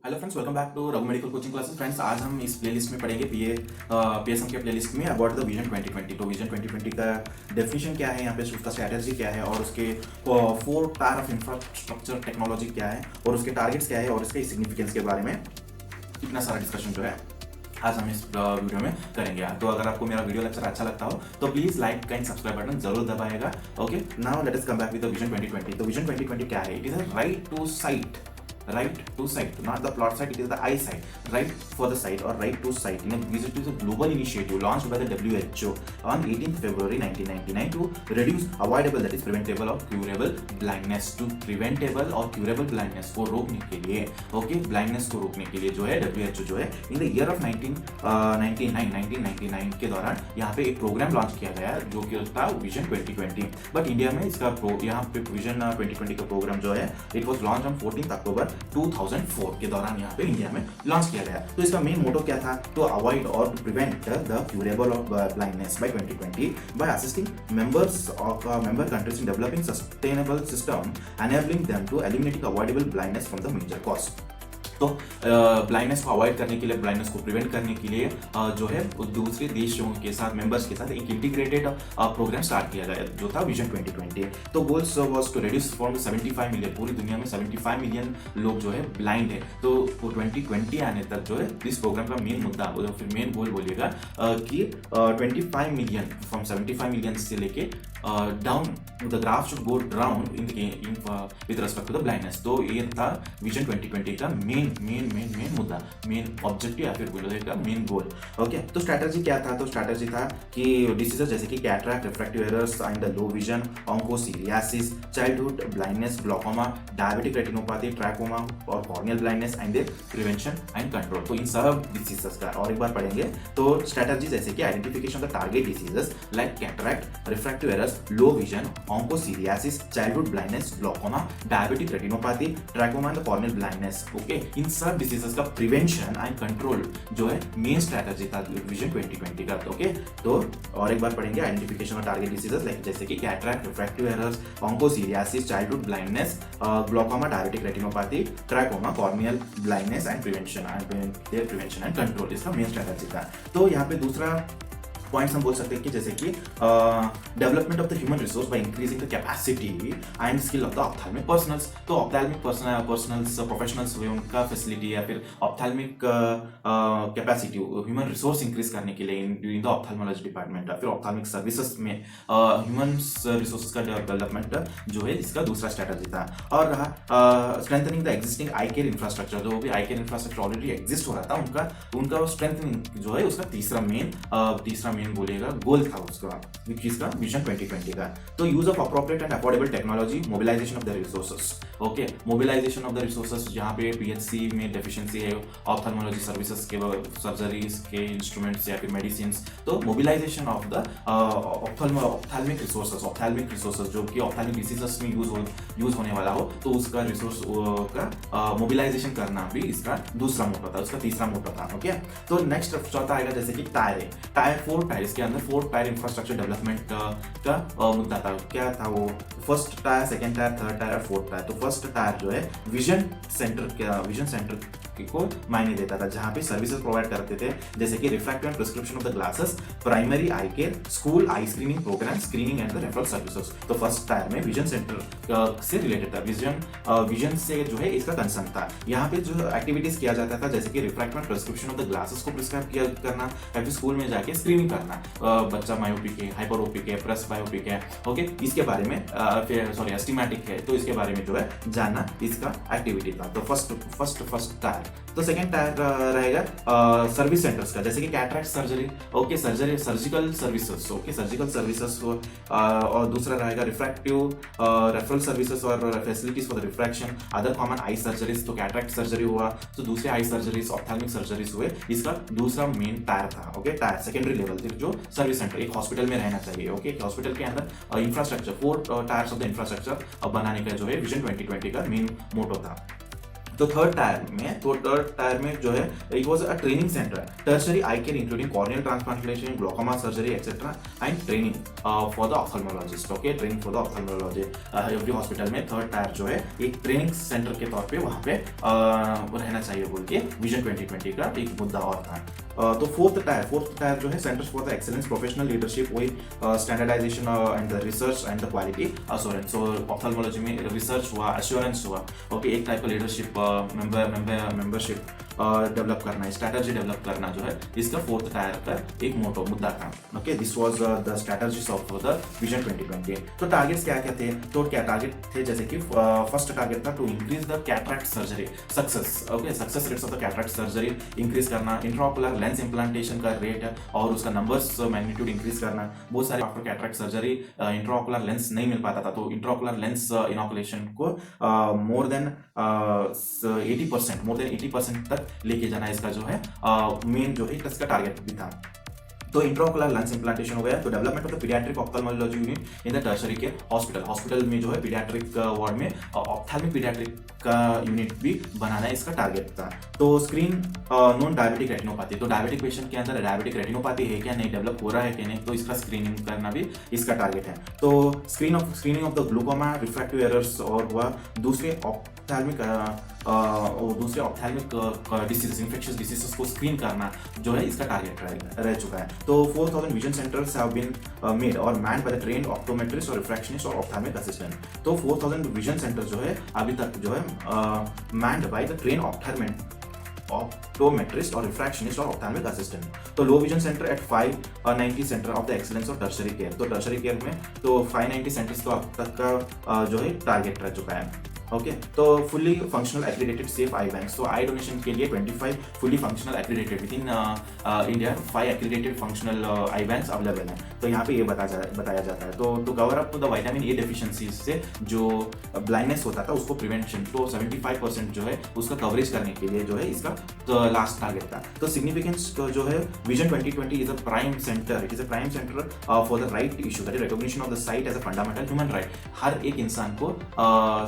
Hello friends, welcome back to Raghu medical coaching classes. Friends, आज हम इस प्लेलिस्ट में पढ़ेंगे पीएसएम के प्लेलिस्ट में अबाउट द विजन 2020। तो विजन 2020 का डेफिनेशन क्या है, यहाँ पे उसका स्ट्रैटेजी क्या है और उसके 4 टायर ऑफ इंफ्रास्ट्रक्चर टेक्नोलॉजी क्या है और उसके टारगेट्स क्या है और इसके सिग्निफिकेंस के बारे में इतना सारा डिस्कशन जो है आज हम इस वीडियो में करेंगे। तो अगर आपको मेरा वीडियो लेक्चर अच्छा लगता हो तो please like and subscribe button जरूर दबाएगा। Okay, now let us come back with the vision 2020। तो विजन 2020 क्या है? It is a right to sight, not the plot site, it is the eye site, right for the sight or right to sight. Visit is a global initiative launched by the WHO on 18th February 1999 to reduce avoidable, that is preventable or curable blindness, to preventable और curable blindness को रोकने के लिए, okay, blindness को रोकने के लिए जो है WHO जो है इन द ईयर ऑफ 1999 के दौरान यहाँ पे एक प्रोग्राम लॉन्च किया गया जो कि था विजन 2020। बट इंडिया में इसका यहाँ पे विजन 2020 का प्रोग्राम जो है इट वॉज लॉन्च ऑन 14 अक्टूबर 2004 के दौरान यहाँ पे इंडिया में लॉन्च किया गया। तो इसका मेन मोटो क्या था? तो अवॉइड और prevent the curable of blindness by 2020 by assisting members of member countries in developing sustainable system enabling them to eliminating avoidable blindness from the major cause. तो ब्लाइंडनेस को अवॉइड करने के लिए, blindness को प्रिवेंट करने के लिए जो है दूसरे देशों के साथ, मेंबर्स के साथ एक इंटीग्रेटेड प्रोग्राम स्टार्ट किया गया जो था विजन 2020। तो goals was to reduce from 75 million, पूरी दुनिया में 75 मिलियन लोग जो है ब्लाइंड है। तो 2020 आने तक जो है इस प्रोग्राम का मेन मुद्दा, फिर मेन गोल बोलिएगा कि 25 मिलियन, फ्रॉम 75 मिलियन से लेके down, the graph should go down in with respect to the blindness. तो ये था विजन 2020 का मेन मुद्दा, मेन ऑब्जेक्टिव या फिर बोलिएगा मेन गोल। ओके, तो स्ट्रैटेजी क्या था? तो स्ट्रैटेजी था कि डिसीजेस जैसे कि cataract, refractive errors and the low vision, onchocerciasis, childhood blindness, glaucoma, diabetic retinopathy, trachoma और corneal blindness and their prevention and control. तो इन सब डिसीजेस का और एक बार पढ़ेंगे। तो स्ट्रैटेजी जैसे कि identification of the target diseases like cataract, refractive errors, low vision, onchocerciasis, childhood blindness, glaucoma, diabetic retinopathy, trachoma and corneal blindness. Okay, इन सब डिसीजेस का प्रिवेंशन एंड कंट्रोल जो है मेन स्ट्रैटेजी था विजन 2020 का। ओके, तो और एक बार पढ़ेंगे identification of target diseases like जैसे कि cataract, refractive errors, onchocerciasis, childhood blindness, glaucoma, diabetic retinopathy, trachoma, corneal blindness and prevention and control इसका मेन स्ट्रैटेजी था। तो यहाँ पे दूसरा पॉइंट्स हम बोल सकते हैं कि जैसे कि development of the human resource by increasing the capacity and skill of the ophthalmic personals. तो ऑप्थेल्मिक पर्सनल्स प्रोफेशनल्स हुए, उनका फैसिलिटी या फिर ophthalmic capacity, human resource increase करने के लिए इन द ऑप्थेल्मोलॉजी डिपार्टमेंट या फिर ऑप्थेल्मिक सर्विसेज में ह्यूमन रिसोर्सेज का डेवलपमेंट जो है इसका दूसरा स्ट्रैटेजी था। और रहा strengthening the existing eye care infrastructure, जो भी eye care infrastructure already exist हो रहा था उनका स्ट्रेंथनिंग जो है उसका तीसरा मेन बोलिएगा गोल था उसका, जिसका विजन 2020 का। तो use of appropriate and affordable technology, mobilization of the resources. Okay, mobilization of the resources, जहाँ पे पीएचसी में डेफिशिएंसी है ऑप्थेल्मोलॉजी सर्विसेज के, सर्जरीज के इंस्ट्रूमेंट्स या फिर मेडिसिन, तो mobilization of the ophthalmic resources जो कि ऑप्थेल्मिक डिसीजेस में यूज होने वाला हो, तो उसका रिसोर्स का मोबिलाइजेशन करना भी इसका दूसरा मोटो था, उसका तीसरा मोटो था। ओके, तो नेक्स्ट चौथा आएगा जैसे कि टायर 4 टायर, इसके अंदर 4 टायर इंफ्रास्ट्रक्चर डेवलपमेंट का मुद्दा था। क्या था वो? First tier, second tier, third tier और फोर्थ टायर। तो फर्स्ट टायर जो है विजन सेंटर को मायने देता था, जहां पे सर्विसेज प्रोवाइड करते थे जैसे कि refractive and prescription of the glasses, primary eye care, school eye screening program, screening and the referral services. तो फर्स्ट टायर में विजन सेंटर से रिलेटेड था, विजन से जो है इसका कंसर्न था। यहाँ पे जो एक्टिविटीज किया जाता था जैसे कि refractive and prescription of the glasses को प्रिस्क्राइब करना या फिर स्कूल में जाके स्क्रीनिंग करना, बच्चा मायोपिक है, हाइपरोपिक है, प्रेस बायोपिक है, ओके, इसके बारे में सॉरी एस्टिमेटिक है, तो इसके बारे में जो है जानना इसका एक्टिविटी था। तो फर्स्ट टायर। तो सेकंड टायर रहेगा सर्विस सेंटर्स का, जैसे कि cataract surgery, okay, surgical services, okay, surgical services, और दूसरा रहेगा रिफ्रैक्टिव रेफरल सर्विसेज और facilities for the refraction, other common I surgeries. तो कैटरैक्ट सर्जरी हुआ, तो दूसरे आई सर्जरीज, ऑप्थेल्मिक सर्जरीज हुए, इसका दूसरा मेन टायर था। ओके, टायर सेकेंडरी लेवल जो सर्विस सेंटर एक हॉस्पिटल में रहना चाहिए। ओके, हॉस्पिटल के अंदर infrastructure, 4 tyres of the infrastructure बनाने का जो है विजन 2020 का मेन मोटो था। तो थर्ड टायर में जो है it was a training centre, tertiary I care including corneal transplantation, glaucoma surgery etcetera and training for the ophthalmologist. Okay, training for the ophthalmologist every hospital में third tier जो है एक training centre के तौर पे वहां पे रहना चाहिए बोल के विजन 2020 का एक मुद्दा और था। तो फोर्थ टायर जो है centres for the excellence professional leadership with standardization and the research and the quality assurance. So ophthalmology में रिसर्च हुआ, अश्योरेंस हुआ, ओके, एक टाइप का लीडरशिप मेंबरशिप डेवलप करना, स्ट्रैटेजी डेवलप करना जो है इसका फोर्थ टायर का एक मोटो मुद्दा था। Okay, this was the strategies of the vision 2020। तो टारगेट्स क्या क्या थे? तो क्या टारगेट थे, जैसे कि फर्स्ट टारगेट था to increase the cataract surgery success. Okay, success rates of the cataract surgery increase करना, इंट्राओकुलर लेंस इंप्लांटेशन का रेट और उसका नंबर्स मैग्नीट्यूड इंक्रीज करना। बहुत सारे after cataract surgery intraocular lens नहीं मिल पाता था, तो इंट्राओकुलर लेंस इनोकुलेशन को मोर देन 80% तक लेके जाना इसका जो है मेन जो है इसका टारगेट भी था। तो इंट्राओकुलर लेंस इंप्लांटेशन हो गया। तो development of the paediatric ophthalmology unit in the tertiary care hospital में जो है पीडियाट्रिक वार्ड में ऑप्थेल्मिक पीडियाट्रिक का यूनिट भी बनाना इसका टारगेट था। तो स्क्रीन नॉन डायबिटिक रेटिनोपैथी, तो डायबिटिक पेशेंट के अंदर डायबिटिक रेटिनोपैथी है क्या नहीं, डेवलप हो रहा है कि नहीं, तो इसका स्क्रीनिंग करना भी इसका टारगेट है। तो screening of the glaucoma refractive errors और हुआ दूसरे ऑप्थेल्मिक डिसीजेस, इन्फेक्शियस डिसीजेस को स्क्रीन करना जो है इसका टारगेट रह चुका है। तो 4000 vision centres have been made और manned by the trained optometrist और रिफ्रैक्शनिस्ट और ऑप्थेल्मिक असिस्टेंट। तो 4000 विजन सेंटर जो है अभी तक जो है manned by the trained optometrist और रिफ्रैक्शनिस्ट और ऑप्थेल्मिक असिस्टेंट। तो low vision centre at 590 centre of the excellence of tertiary care. तो टर्शरी केयर में तो 590 सेंटर्स तो अब तक का जो है टारगेट रह चुका है। ओके, तो fully functional accredited safe eye banks, तो आई डोनेशन के लिए 25 fully functional accredited within India 5 accredited functional eye banks available हैं। तो यहाँ पे ये बताया जाता है तो cover up to the vitamin A deficiency से जो ब्लाइंडनेस होता था उसको प्रिवेंशन, तो 75% जो है उसका कवरेज करने के लिए जो है इसका तो लास्ट टारगेट था। तो सिग्निफिकेंस जो है vision 2020 is a prime centre, it is a prime centre for the right issue, that is recognition of the sight as a fundamental human right. हर एक इंसान को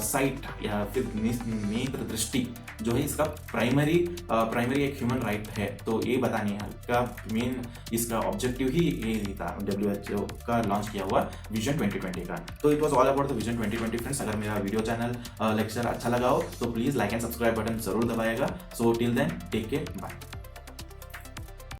साइट या फिर नेत्र दृष्टि जो है इसका प्राइमरी एक ह्यूमन राइट है। तो ये बताने का मेन इसका ऑब्जेक्टिव ही ये था WHO का लॉन्च किया हुआ विजन 2020 का। तो it was all about the vision 2020 friends. अगर मेरा वीडियो चैनल लेक्चर अच्छा लगा हो तो please like and subscribe button जरूर दबाएगा। So till then take care, bye.